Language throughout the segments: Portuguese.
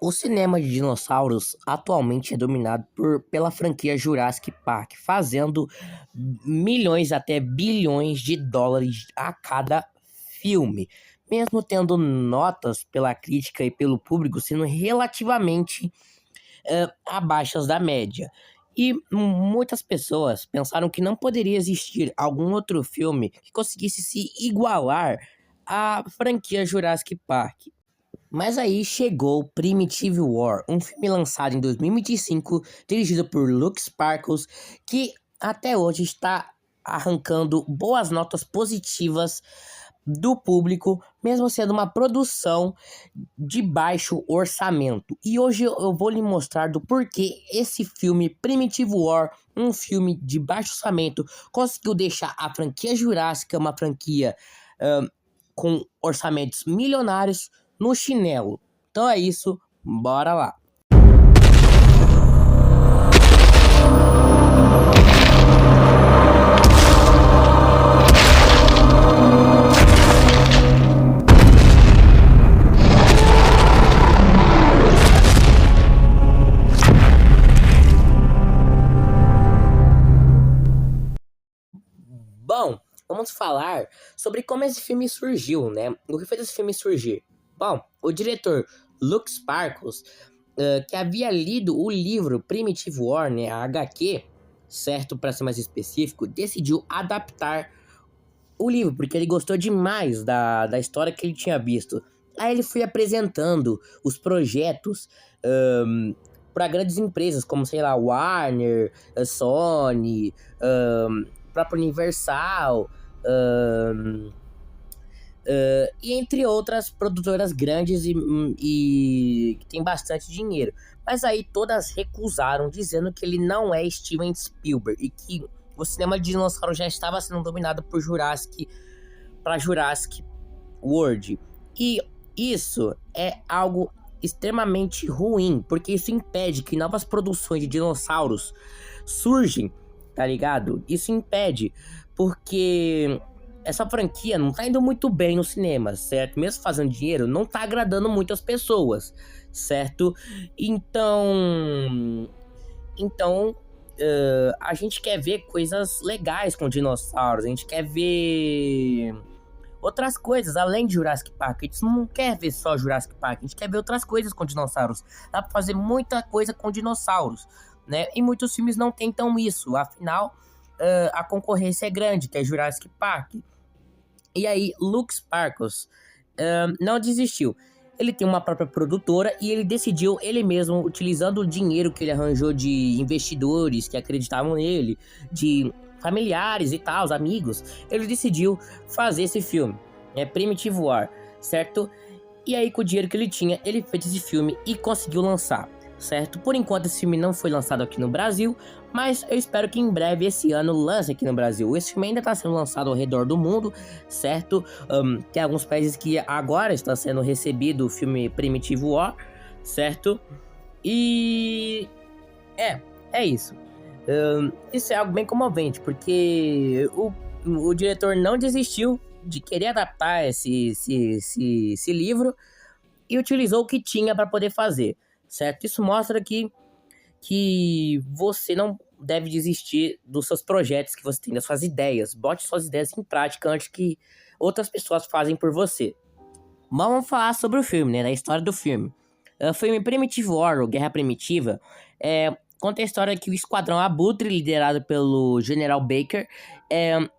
O cinema de dinossauros atualmente é dominado pela franquia Jurassic Park, fazendo milhões até bilhões de dólares a cada filme, mesmo tendo notas pela crítica e pelo público sendo relativamente abaixo da média. E muitas pessoas pensaram que não poderia existir algum outro filme que conseguisse se igualar à franquia Jurassic Park. Mas aí chegou Primitive War, um filme lançado em 2025, dirigido por Luke Sparkles, que até hoje está arrancando boas notas positivas do público, mesmo sendo uma produção de baixo orçamento. E hoje eu vou lhe mostrar do porquê esse filme Primitive War, um filme de baixo orçamento, conseguiu deixar a franquia Jurássica uma franquia com orçamentos milionários no chinelo. Então é isso, bora lá. Bom, vamos falar sobre como esse filme surgiu, né? O que fez esse filme surgir? Bom, o diretor Luke Sparkles, que havia lido o livro Primitive War, né, a HQ, certo, para ser mais específico, decidiu adaptar o livro, porque ele gostou demais da história que ele tinha visto. Aí ele foi apresentando os projetos para grandes empresas, como, sei lá, Warner, Sony, própria Universal, e entre outras produtoras grandes e que tem bastante dinheiro. Mas aí todas recusaram, dizendo que ele não é Steven Spielberg e que o cinema de dinossauro já estava sendo dominado por Jurassic World. E isso é algo extremamente ruim, porque isso impede que novas produções de dinossauros surgem, tá ligado? Isso impede, porque essa franquia não tá indo muito bem no cinema, certo? Mesmo fazendo dinheiro, não tá agradando muitas pessoas, certo? Então, a gente quer ver coisas legais com dinossauros, a gente quer ver outras coisas, além de Jurassic Park. A gente não quer ver só Jurassic Park, a gente quer ver outras coisas com dinossauros. Dá pra fazer muita coisa com dinossauros, né? E muitos filmes não tentam isso, afinal, a concorrência é grande, que é Jurassic Park. E aí, Luke Sparkles não desistiu. Ele tem uma própria produtora e ele decidiu ele mesmo, utilizando o dinheiro que ele arranjou de investidores que acreditavam nele, de familiares e tal, os amigos, ele decidiu fazer esse filme, Primitive War, certo? E aí, com o dinheiro que ele tinha, ele fez esse filme e conseguiu lançar, certo? Por enquanto, esse filme não foi lançado aqui no Brasil, mas eu espero que em breve esse ano lance aqui no Brasil. Esse filme ainda está sendo lançado ao redor do mundo, certo? Tem alguns países que agora está sendo recebido o filme Primitive War, certo? E é isso. Isso é algo bem comovente, porque o diretor não desistiu de querer adaptar esse livro e utilizou o que tinha para poder fazer, certo? Isso mostra que você não deve desistir dos seus projetos que você tem, das suas ideias. Bote suas ideias em prática antes que outras pessoas fazem por você. Mas vamos falar sobre o filme, né? Da história do filme. O filme Primitive War, ou Guerra Primitiva, conta a história que o Esquadrão Abutre, liderado pelo General Baker,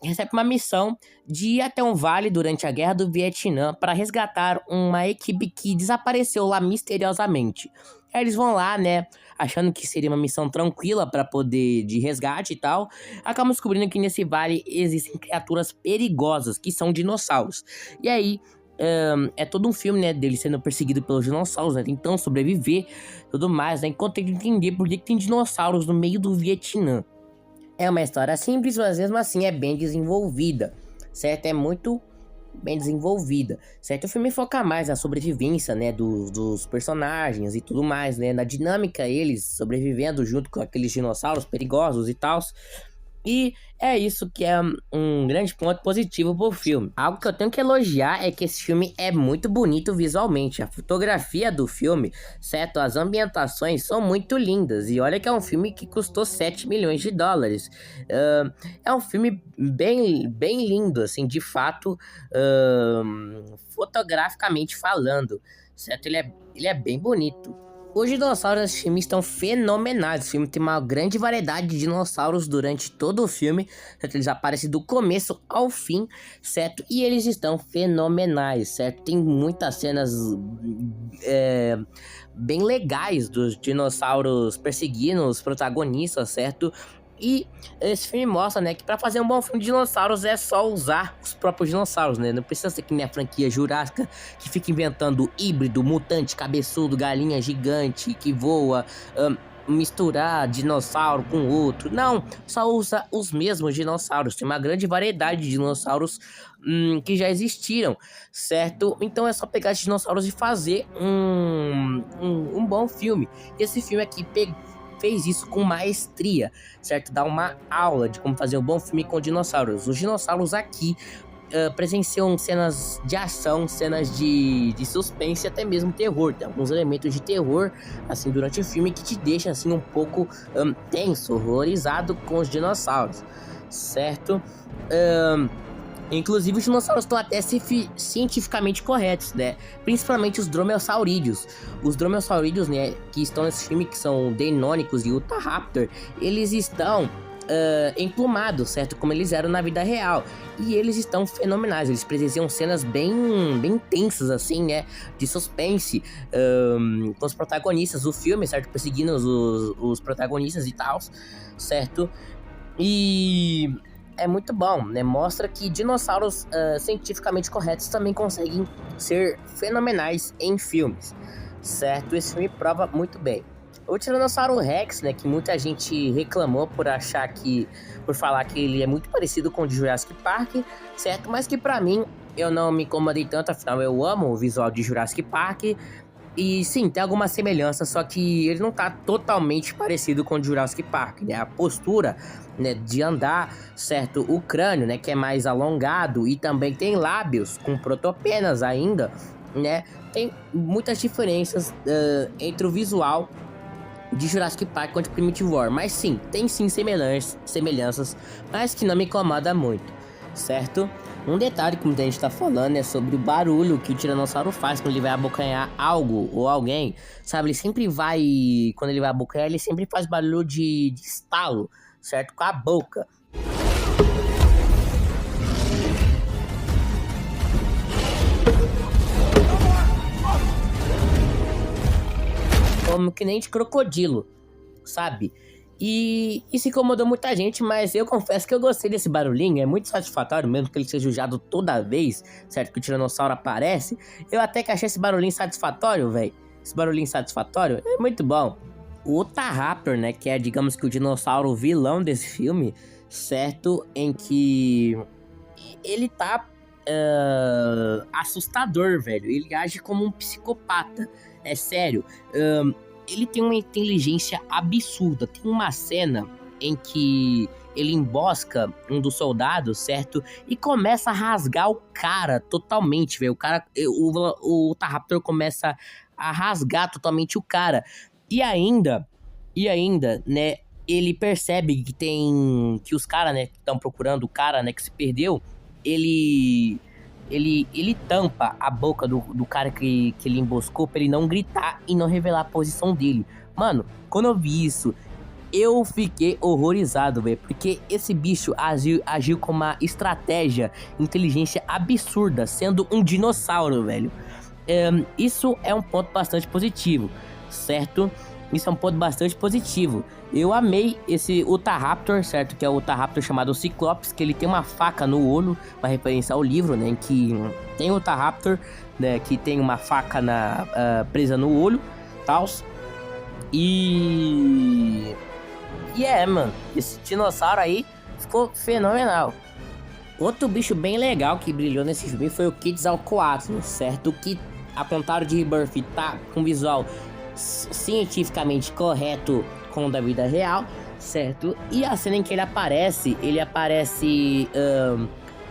recebe uma missão de ir até um vale durante a Guerra do Vietnã para resgatar uma equipe que desapareceu lá misteriosamente. Aí eles vão lá, né, achando que seria uma missão tranquila para poder de resgate e tal, acabam descobrindo que nesse vale existem criaturas perigosas, que são dinossauros. E aí é todo um filme, né, dele sendo perseguido pelos dinossauros, né, tentando sobreviver, tudo mais, né, enquanto tem que entender por que tem dinossauros no meio do Vietnã. É uma história simples, mas mesmo assim é bem desenvolvida, certo? É muito bem desenvolvida, certo? O filme foca mais na sobrevivência, né, dos personagens e tudo mais, né, na dinâmica, eles sobrevivendo junto com aqueles dinossauros perigosos e tal. E é isso que é um grande ponto positivo pro filme. Algo que eu tenho que elogiar é que esse filme é muito bonito visualmente. A fotografia do filme, certo? As ambientações são muito lindas. E olha que é um filme que custou 7 milhões de dólares. É um filme bem lindo, assim, de fato, fotograficamente falando, certo? Ele é bem bonito. Os dinossauros desse filme estão fenomenais. O filme tem uma grande variedade de dinossauros durante todo o filme, certo? Eles aparecem do começo ao fim, certo? E eles estão fenomenais, certo? Tem muitas cenas bem legais dos dinossauros perseguindo os protagonistas, certo? E esse filme mostra, né, que pra fazer um bom filme de dinossauros é só usar os próprios dinossauros, né? Não precisa ser que nem a franquia Jurássica, que fica inventando híbrido, mutante, cabeçudo, galinha gigante que voa, misturar dinossauro com outro. Não, só usa os mesmos dinossauros. Tem uma grande variedade de dinossauros que já existiram, certo? Então é só pegar esses dinossauros e fazer um bom filme. Esse filme aqui fez isso com maestria, certo? Dá uma aula de como fazer um bom filme com dinossauros. Os dinossauros aqui presenciam cenas de ação, cenas de suspense e até mesmo terror. Tem alguns elementos de terror, assim, durante o filme que te deixa, assim, um pouco tenso, horrorizado com os dinossauros, certo? Inclusive, os dinossauros estão até cientificamente corretos, né? Principalmente os dromeossaurídeos. Os dromeossaurídeos, né, que estão nesse filme, que são Deinonychus e Utahraptor, eles estão emplumados, certo? Como eles eram na vida real. E eles estão fenomenais. Eles presenciam cenas bem tensas, assim, né? De suspense, com os protagonistas do filme, certo? Perseguindo os protagonistas e tal, certo? E é muito bom, né? Mostra que dinossauros cientificamente corretos também conseguem ser fenomenais em filmes, certo? Esse filme prova muito bem. O Tiranossauro Rex, né, que muita gente reclamou por falar que ele é muito parecido com o de Jurassic Park, certo? Mas que pra mim, eu não me incomodei tanto, afinal eu amo o visual de Jurassic Park. E sim, tem alguma semelhança, só que ele não tá totalmente parecido com o Jurassic Park, né? A postura, né, de andar, certo? O crânio, né, que é mais alongado e também tem lábios com protopenas ainda, né? Tem muitas diferenças entre o visual de Jurassic Park contra Primitive War, mas sim, tem sim semelhanças, mas que não me incomoda muito, certo? Um detalhe que muita gente tá falando é sobre o barulho que o Tiranossauro faz quando ele vai abocanhar algo ou alguém, sabe? Ele sempre vai, quando ele vai abocanhar, ele sempre faz barulho de estalo, certo? Com a boca. Como que nem de crocodilo, sabe? E isso incomodou muita gente, mas eu confesso que eu gostei desse barulhinho. É muito satisfatório, mesmo que ele seja usado toda vez, certo? Que o tiranossauro aparece. Eu até que achei esse barulhinho satisfatório, velho. Esse barulhinho satisfatório é muito bom. O Utahraptor, né, que é, digamos que o dinossauro vilão desse filme, certo? Em que ele tá assustador, velho. Ele age como um psicopata. É sério. Ele tem uma inteligência absurda. Tem uma cena em que ele embosca um dos soldados, certo? E começa a rasgar o cara totalmente, velho. O Utahraptor começa a rasgar totalmente o cara. E ainda, né, ele percebe que os caras, né, que estão procurando o cara, né, que se perdeu, ele tampa a boca do cara que ele emboscou pra ele não gritar e não revelar a posição dele. Mano, quando eu vi isso, eu fiquei horrorizado, velho. Porque esse bicho agiu com uma estratégia, inteligência absurda, sendo um dinossauro, velho. Isso é um ponto bastante positivo, certo? Isso é um ponto bastante positivo. Eu amei esse Utahraptor, certo? Que é o Utahraptor chamado Cyclops, que ele tem uma faca no olho, uma referência ao livro, né? Em que tem o Utahraptor, né? Que tem uma faca presa no olho, tal. Mano, esse dinossauro aí ficou fenomenal. Outro bicho bem legal que brilhou nesse filme foi o Quetzalcoatl, certo? Que, a contrário de Rebirth, tá com visual cientificamente correto com o da vida real, certo? E a cena em que ele aparece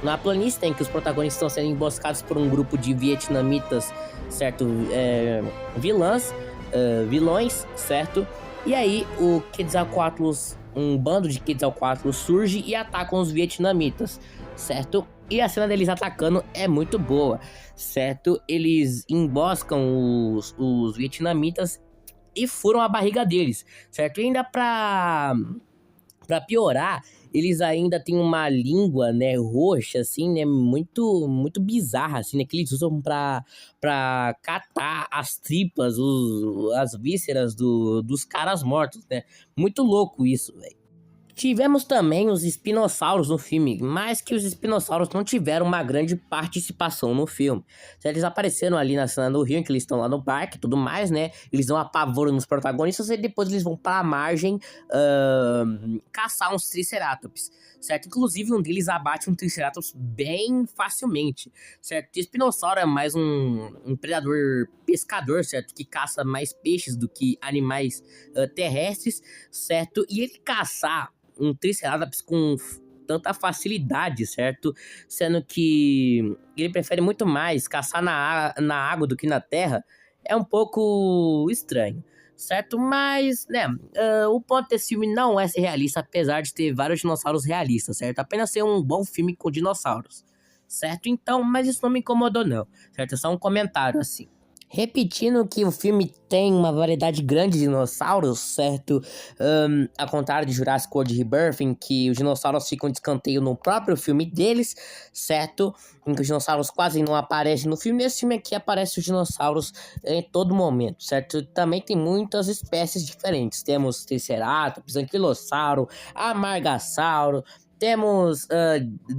na planície em que os protagonistas estão sendo emboscados por um grupo de vietnamitas, certo? Vilões, certo? E aí o Quetzalcoatlus, um bando de Quetzalcoatlus surge e atacam os vietnamitas, certo? E a cena deles atacando é muito boa, certo? Eles emboscam os vietnamitas e furam a barriga deles, certo? E ainda pra piorar, eles ainda têm uma língua, né, roxa, assim, né, muito bizarra, assim, né, que eles usam pra catar as tripas, as vísceras dos caras mortos, né? Muito louco isso, velho. Tivemos também os espinossauros no filme, mas que os espinossauros não tiveram uma grande participação no filme. Eles apareceram ali na cena do rio, em que eles estão lá no parque e tudo mais, né? Eles dão apavoro nos protagonistas e depois eles vão pra margem caçar uns triceratops, certo? Inclusive um deles abate um triceratops bem facilmente, certo? O espinossauro é mais um predador pescador, certo? Que caça mais peixes do que animais terrestres, certo? E ele caçar um Triceratops com tanta facilidade, certo? Sendo que ele prefere muito mais caçar na água do que na terra, é um pouco estranho, certo? Mas, né, o ponto desse filme não é ser realista, apesar de ter vários dinossauros realistas, certo? Apenas ser um bom filme com dinossauros, certo? Então, mas isso não me incomodou não, certo? É só um comentário, assim. Repetindo que o filme tem uma variedade grande de dinossauros, certo? Ao contrário de Jurassic World Rebirth, em que os dinossauros ficam de escanteio no próprio filme deles, certo? Em que os dinossauros quase não aparecem no filme. Nesse filme aqui aparecem os dinossauros em todo momento, certo? Também tem muitas espécies diferentes. Temos Triceratops, Anquilossauro, Amargasauro. Temos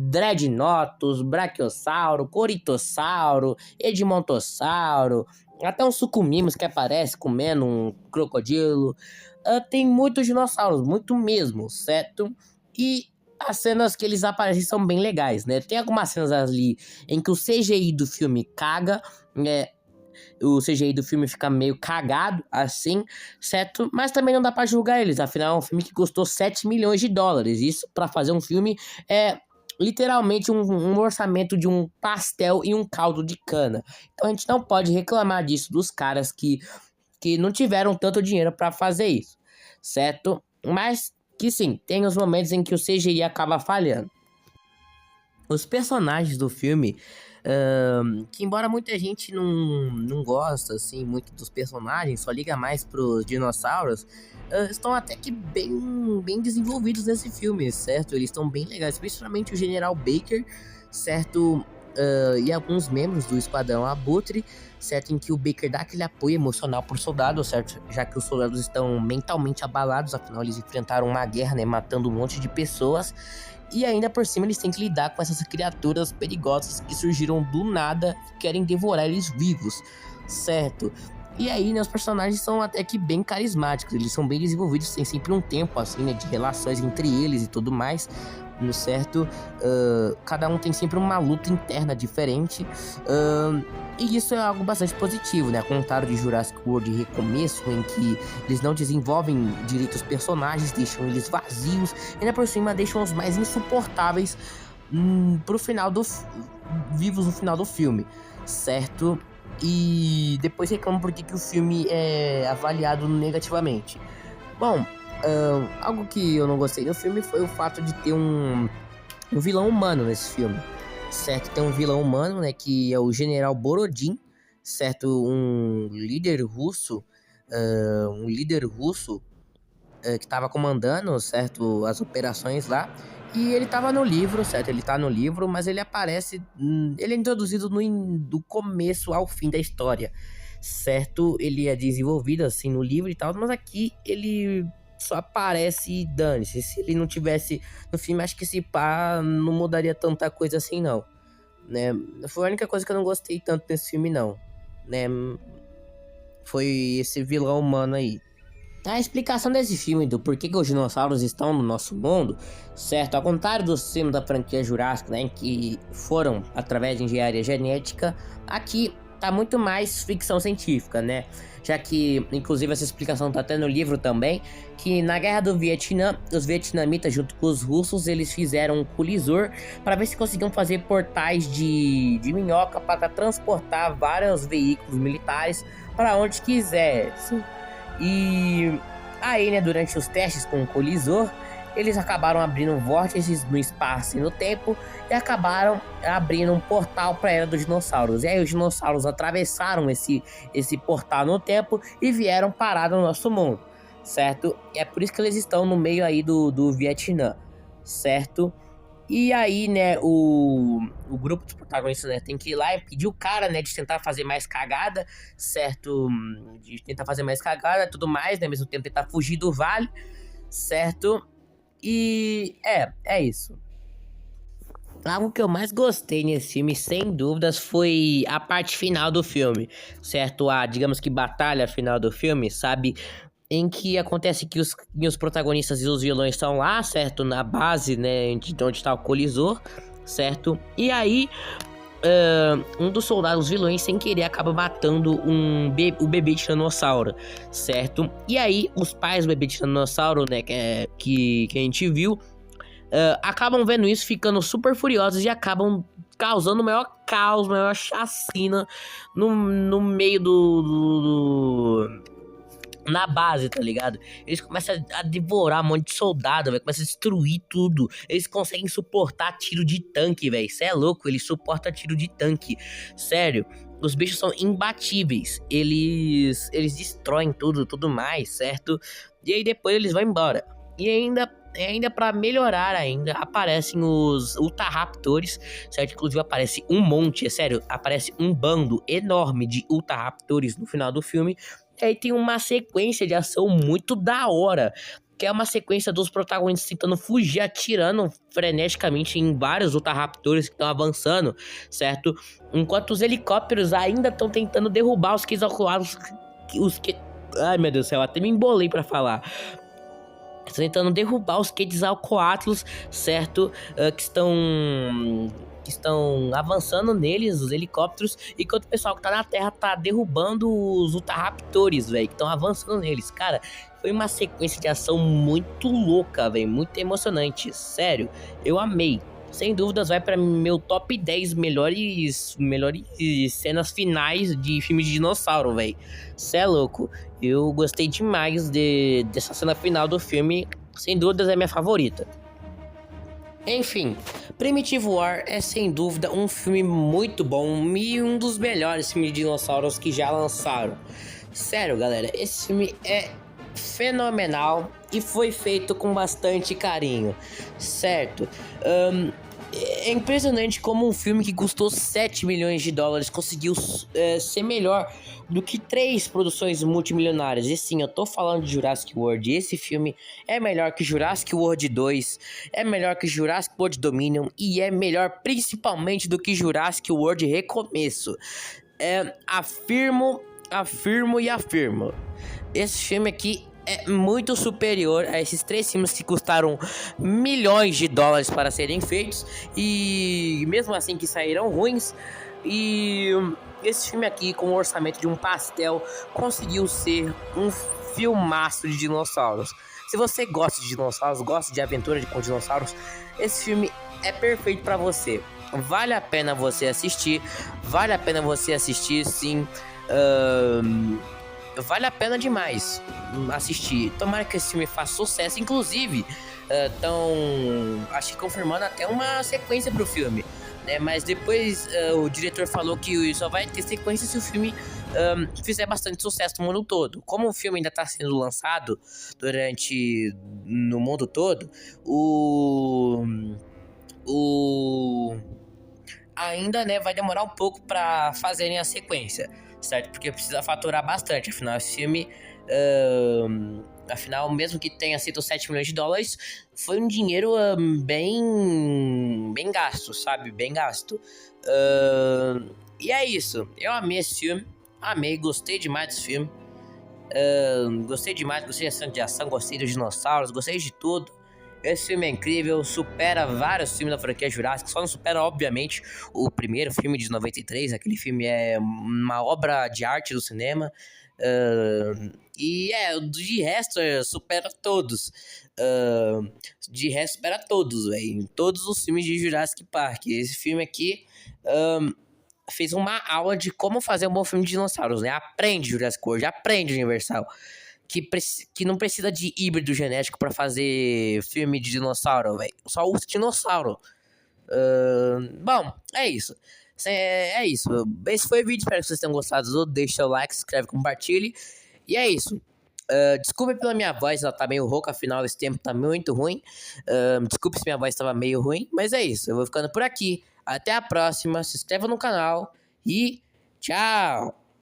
Dreadnoughtus, Brachiosauro, Coritossauro, Edmontossauro, até um Sucumimus que aparece comendo um crocodilo. Tem muitos dinossauros, muito mesmo, certo? E as cenas que eles aparecem são bem legais, né? Tem algumas cenas ali em que o CGI do filme caga, né? O CGI do filme fica meio cagado, assim, certo? Mas também não dá pra julgar eles, afinal é um filme que custou 7 milhões de dólares. Isso pra fazer um filme é literalmente um orçamento de um pastel e um caldo de cana. Então a gente não pode reclamar disso dos caras que não tiveram tanto dinheiro pra fazer isso, certo? Mas que sim, tem os momentos em que o CGI acaba falhando. Os personagens do filme, que embora muita gente não gosta, assim, muito dos personagens, só liga mais pros dinossauros, estão até que bem desenvolvidos nesse filme, certo? Eles estão bem legais, principalmente o General Baker, certo? E alguns membros do Esquadrão Abutre, certo? Em que o Baker dá aquele apoio emocional pro soldado, certo? Já que os soldados estão mentalmente abalados, afinal eles enfrentaram uma guerra, né? Matando um monte de pessoas. E ainda por cima eles têm que lidar com essas criaturas perigosas que surgiram do nada e querem devorar eles vivos, certo? E aí, né, os personagens são até que bem carismáticos, eles são bem desenvolvidos, tem sempre um tempo, assim, né, de relações entre eles e tudo mais, certo? Cada um tem sempre uma luta interna diferente, e isso é algo bastante positivo, né? Ao contrário de Jurassic World Recomeço, em que eles não desenvolvem direito os personagens, deixam eles vazios, e ainda por cima deixam os mais insuportáveis vivos no final do filme, certo? E depois reclamam porque que o filme é avaliado negativamente. Bom, algo que eu não gostei do filme foi o fato de ter um vilão humano nesse filme, certo? Tem um vilão humano, né, que é o General Borodin, certo? Um líder russo que estava comandando, certo, as operações lá. E ele tava no livro, certo? Ele tá no livro, mas ele aparece... ele é introduzido do começo ao fim da história, certo? Ele é desenvolvido, assim, no livro e tal, mas aqui ele só aparece e dane-se. Se ele não tivesse no filme, acho que esse pá não mudaria tanta coisa assim, não, né? Foi a única coisa que eu não gostei tanto desse filme, não, né? Foi esse vilão humano aí. A explicação desse filme do porquê que os dinossauros estão no nosso mundo, certo? Ao contrário do filme da franquia Jurássica, né, que foram através de engenharia genética, aqui tá muito mais ficção científica, né? Já que, inclusive, essa explicação tá até no livro também, que na Guerra do Vietnã, os vietnamitas, junto com os russos, eles fizeram um colisor para ver se conseguiam fazer portais de minhoca para transportar vários veículos militares para onde quisesse. E aí, né, durante os testes com o colisor, eles acabaram abrindo vórtices no espaço e no tempo e acabaram abrindo um portal para a Era dos Dinossauros. E aí os dinossauros atravessaram esse portal no tempo e vieram parar no nosso mundo, certo? E é por isso que eles estão no meio aí do Vietnã, certo? E aí, né, o grupo dos protagonistas, né, tem que ir lá e pedir o cara, né, de tentar fazer mais cagada, certo? De tentar fazer mais cagada e tudo mais, né, ao mesmo tempo tentar fugir do vale, certo? E é isso. Algo que eu mais gostei nesse filme, sem dúvidas, foi a parte final do filme, certo? A, digamos que, batalha final do filme, sabe? Em que acontece que os protagonistas e os vilões estão lá, certo? Na base, né, de onde está o colisor, certo? E aí, um dos soldados vilões, sem querer, acaba matando o bebê tiranossauro, certo? E aí, os pais do bebê tiranossauro, né, que a gente viu, acabam vendo isso, ficando super furiosos e acabam causando o maior caos, maior chacina no meio na base, tá ligado? Eles começam a devorar um monte de soldado, velho. Começam a destruir tudo. Eles conseguem suportar tiro de tanque, velho. Cê é louco, eles suportam tiro de tanque. Sério. Os bichos são imbatíveis. Eles destroem tudo mais, certo? E aí depois eles vão embora. E ainda para melhorar ainda, aparecem os Utahraptors, certo? Inclusive aparece um monte, é sério, aparece um bando enorme de Utahraptors no final do filme. E aí tem uma sequência de ação muito da hora, que é uma sequência dos protagonistas tentando fugir, atirando freneticamente em vários Utahraptors que estão avançando, certo? Enquanto os helicópteros ainda estão tentando derrubar os Quetzalcoatlus, ai meu Deus do céu, até me embolei pra falar. Estão tentando derrubar os Quetzalcoatlus, certo? Que estão avançando neles, os helicópteros, enquanto o pessoal que tá na terra tá derrubando os Utahraptors, velho, que estão avançando neles. Cara, foi uma sequência de ação muito louca, velho, muito emocionante, sério, eu amei. Sem dúvidas vai pra meu top 10 melhores cenas finais de filmes de dinossauro, velho. Cê é louco. Eu gostei demais dessa cena final do filme. Sem dúvidas é minha favorita. Enfim, Primitive War é sem dúvida um filme muito bom e um dos melhores filmes de dinossauros que já lançaram. Sério, galera, esse filme é fenomenal e foi feito com bastante carinho, certo? É impressionante como um filme que custou 7 milhões de dólares conseguiu ser melhor do que 3 produções multimilionárias. E sim, eu tô falando de Jurassic World. Esse filme é melhor que Jurassic World 2, é melhor que Jurassic World Dominion e é melhor principalmente do que Jurassic World Recomeço. Afirmo e afirmo. Esse filme aqui é muito superior a esses 3 filmes que custaram milhões de dólares para serem feitos e mesmo assim que saíram ruins. E esse filme aqui, com o orçamento de um pastel, conseguiu ser um filmaço de dinossauros. Se você gosta de dinossauros, gosta de aventura com dinossauros, esse filme é perfeito para você. Vale a pena você assistir, sim. Vale a pena demais assistir. Tomara que esse filme faça sucesso. Inclusive, acho que confirmando até uma sequência pro filme, né? Mas depois o diretor falou que só vai ter sequência se o filme fizer bastante sucesso no mundo todo. Como o filme ainda está sendo lançado no mundo todo, ainda, né, vai demorar um pouco para fazerem a sequência, certo? Porque precisa faturar bastante. Afinal, esse filme, mesmo que tenha sido 7 milhões de dólares, foi um dinheiro bem gasto, sabe? Bem gasto. E é isso. Eu amei esse filme. Gostei demais desse filme. Gostei da cena de ação, gostei dos dinossauros, gostei de tudo. Esse filme é incrível, supera vários filmes da franquia Jurassic, só não supera, obviamente, o primeiro filme de 93. Aquele filme é uma obra de arte do cinema. De resto, supera todos. De resto, supera todos, velho. Em todos os filmes de Jurassic Park. Esse filme aqui fez uma aula de como fazer um bom filme de dinossauros, né? Aprende Jurassic World, aprende Universal. Que não precisa de híbrido genético pra fazer filme de dinossauro, velho. Só usa dinossauro. Bom, é isso. É isso. Esse foi o vídeo. Espero que vocês tenham gostado. Deixe seu like, se inscreve, compartilhe. E é isso. Desculpe pela minha voz, ela tá meio rouca. Afinal, esse tempo tá muito ruim. Desculpe se minha voz tava meio ruim. Mas é isso. Eu vou ficando por aqui. Até a próxima. Se inscreva no canal. E tchau.